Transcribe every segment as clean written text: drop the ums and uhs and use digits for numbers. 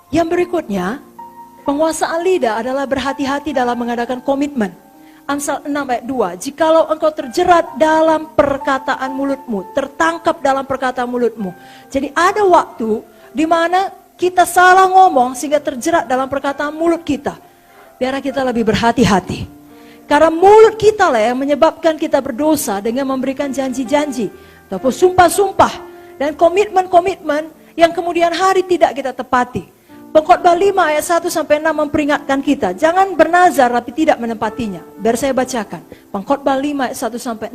Yang berikutnya, penguasaan lidah adalah berhati-hati dalam mengadakan komitmen. Amsal 6 ayat 2, jikalau engkau terjerat dalam perkataan mulutmu, tertangkap dalam perkataan mulutmu. Jadi ada waktu di mana kita salah ngomong sehingga terjerat dalam perkataan mulut kita. Biar kita lebih berhati-hati. Karena mulut kita lah yang menyebabkan kita berdosa dengan memberikan janji-janji ataupun sumpah-sumpah dan komitmen-komitmen yang kemudian hari tidak kita tepati. Pengkhotbah 5 ayat 1-6 memperingatkan kita, jangan bernazar tapi tidak menepatinya. Biar saya bacakan. Pengkhotbah 5 ayat 1-6.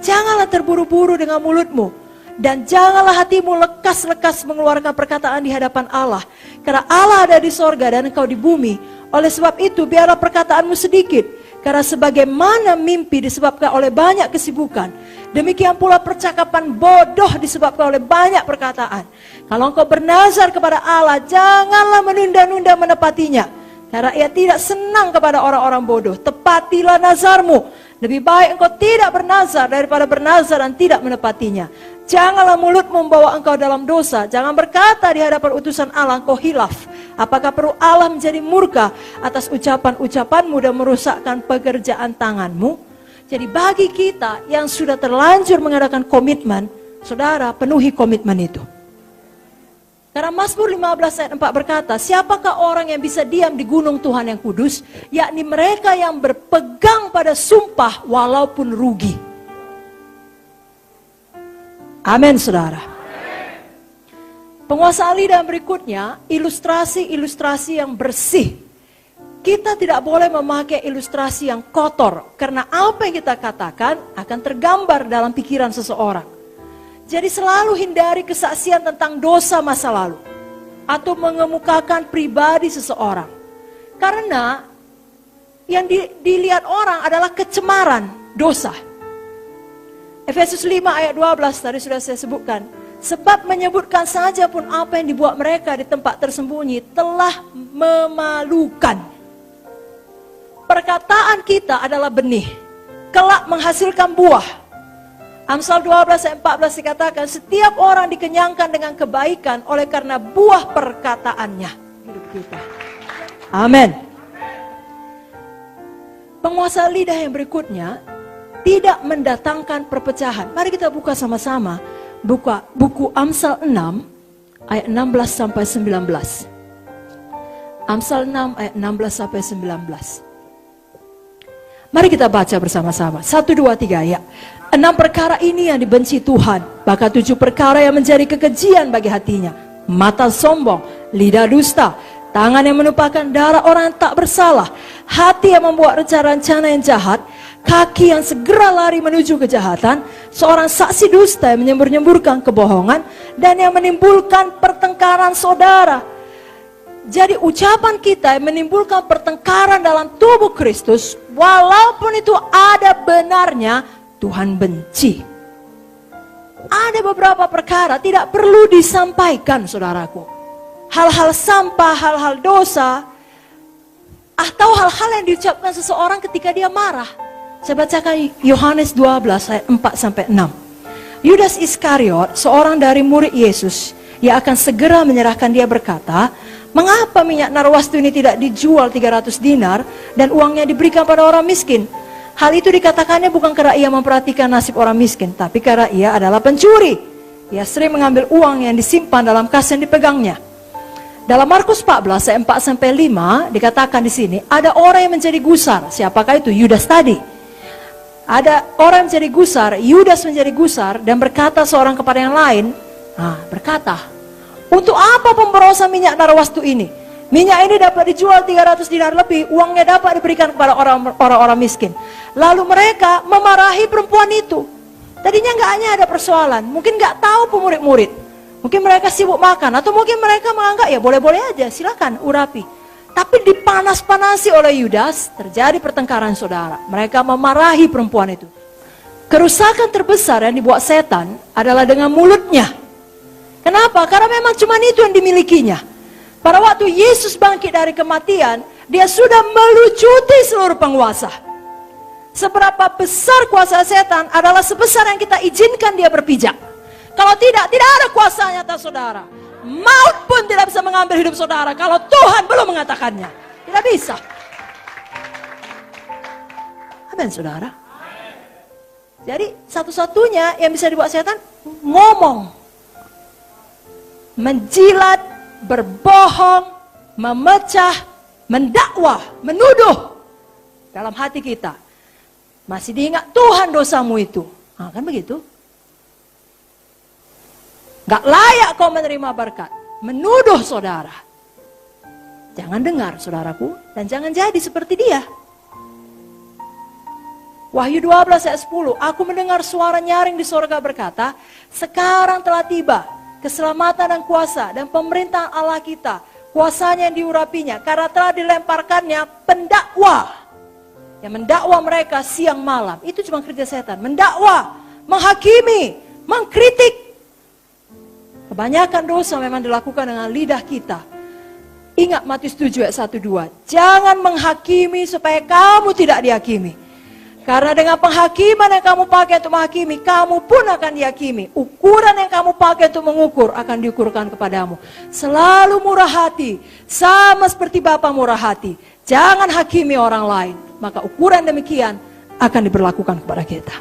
Janganlah terburu-buru dengan mulutmu, dan janganlah hatimu lekas-lekas mengeluarkan perkataan di hadapan Allah. Karena Allah ada di sorga dan engkau di bumi. Oleh sebab itu biarlah perkataanmu sedikit. Karena sebagaimana mimpi disebabkan oleh banyak kesibukan, demikian pula percakapan bodoh disebabkan oleh banyak perkataan. Kalau engkau bernazar kepada Allah, janganlah menunda-nunda menepatinya. Karena ia tidak senang kepada orang-orang bodoh. Tepatilah nazarmu. Lebih baik engkau tidak bernazar daripada bernazar dan tidak menepatinya. Janganlah mulutmu membawa engkau dalam dosa. Jangan berkata di hadapan utusan Allah engkau hilaf. Apakah perlu Allah menjadi murka atas ucapan-ucapanmu dan merusakkan pekerjaan tanganmu? Jadi bagi kita yang sudah terlanjur mengadakan komitmen, saudara penuhi komitmen itu. Karena Mazmur 15 ayat 4 berkata, siapakah orang yang bisa diam di gunung Tuhan yang kudus? Yakni mereka yang berpegang pada sumpah walaupun rugi. Amin, saudara. Penguasaan lidah berikutnya, ilustrasi-ilustrasi yang bersih. Kita tidak boleh memakai ilustrasi yang kotor, karena apa yang kita katakan akan tergambar dalam pikiran seseorang. Jadi selalu hindari kesaksian tentang dosa masa lalu, atau mengemukakan pribadi seseorang. Karena yang dilihat orang adalah kecemaran dosa. Efesus 5 ayat 12 tadi sudah saya sebutkan. Sebab menyebutkan saja pun apa yang dibuat mereka di tempat tersembunyi telah memalukan. Perkataan kita adalah benih, kelak menghasilkan buah. Amsal 12 ayat 14 dikatakan, setiap orang dikenyangkan dengan kebaikan oleh karena buah perkataannya. Hidup kita. Amin. Penguasa lidah yang berikutnya, tidak mendatangkan perpecahan. Mari kita buka sama-sama. Buka buku Amsal 6 ayat 16 sampai 19. Amsal 6 ayat 16 sampai 19. Mari kita baca bersama-sama. 1, 2, 3 ya. 6 perkara ini yang dibenci Tuhan, bahkan 7 perkara yang menjadi kekejian bagi hatinya. Mata sombong, lidah dusta, tangan yang menumpahkan darah orang yang tak bersalah, hati yang membuat rencana-rencana yang jahat, kaki yang segera lari menuju kejahatan, seorang saksi dusta yang menyembur-nyemburkan kebohongan, dan yang menimbulkan pertengkaran saudara. Jadi ucapan kita yang menimbulkan pertengkaran dalam tubuh Kristus, walaupun itu ada benarnya, Tuhan benci. Ada beberapa perkara tidak perlu disampaikan, saudaraku. Hal-hal sampah, hal-hal dosa, atau hal-hal yang diucapkan seseorang ketika dia marah. Saya bacakan Yohanes 12 ayat 4-6. Yudas Iskariot, seorang dari murid Yesus, yang akan segera menyerahkan dia berkata, mengapa minyak narwastu ini tidak dijual 300 dinar dan uangnya diberikan pada orang miskin? Hal itu dikatakannya bukan karena ia memperhatikan nasib orang miskin, tapi karena ia adalah pencuri. Ia sering mengambil uang yang disimpan dalam kas yang dipegangnya. Dalam Markus 14 ayat 4-5 dikatakan di sini, ada orang yang menjadi gusar. Siapakah itu? Yudas tadi. Ada orang yang menjadi gusar, Yudas menjadi gusar dan berkata seorang kepada yang lain, berkata, untuk apa pemborosan minyak narwastu ini? Minyak ini dapat dijual 300 dinar lebih, uangnya dapat diberikan kepada orang-orang miskin. Lalu mereka memarahi perempuan itu. Tadinya nggak hanya ada persoalan, mungkin nggak tahu pemurid-murid. Mungkin mereka sibuk makan, atau mungkin mereka menganggap ya boleh-boleh aja, silakan urapi. Tapi dipanas-panasi oleh Yudas, terjadi pertengkaran saudara. Mereka memarahi perempuan itu. Kerusakan terbesar yang dibuat setan adalah dengan mulutnya. Kenapa? Karena memang cuma itu yang dimilikinya. Pada waktu Yesus bangkit dari kematian, dia sudah melucuti seluruh penguasa. Seberapa besar kuasa setan adalah sebesar yang kita izinkan dia berpijak. Kalau tidak, tidak ada kuasanya atas saudara. Maut pun tidak bisa mengambil hidup saudara kalau Tuhan belum mengatakannya. Tidak bisa. Amin, saudara. Jadi satu-satunya yang bisa dibuat setan ngomong, menjilat, berbohong, memecah, mendakwa, menuduh dalam hati kita. Masih diingat Tuhan dosamu itu. Nah, kan begitu. Gak layak kau menerima berkat. Menuduh saudara. Jangan dengar saudaraku. Dan jangan jadi seperti dia. Wahyu 12 ayat 10. Aku mendengar suara nyaring di sorga berkata, sekarang telah tiba keselamatan dan kuasa dan pemerintahan Allah kita. Kuasanya yang diurapinya. Karena telah dilemparkannya pendakwa. Yang mendakwa mereka siang malam. Itu cuma kerja setan. Mendakwa, menghakimi, mengkritik. Kebanyakan dosa memang dilakukan dengan lidah kita. Ingat Matius 7 ayat 1-2. Jangan menghakimi supaya kamu tidak dihakimi. Karena dengan penghakiman yang kamu pakai untuk menghakimi, kamu pun akan dihakimi. Ukuran yang kamu pakai untuk mengukur akan diukurkan kepadamu. Selalu murah hati, sama seperti Bapa murah hati. Jangan hakimi orang lain. Maka ukuran demikian akan diberlakukan kepada kita.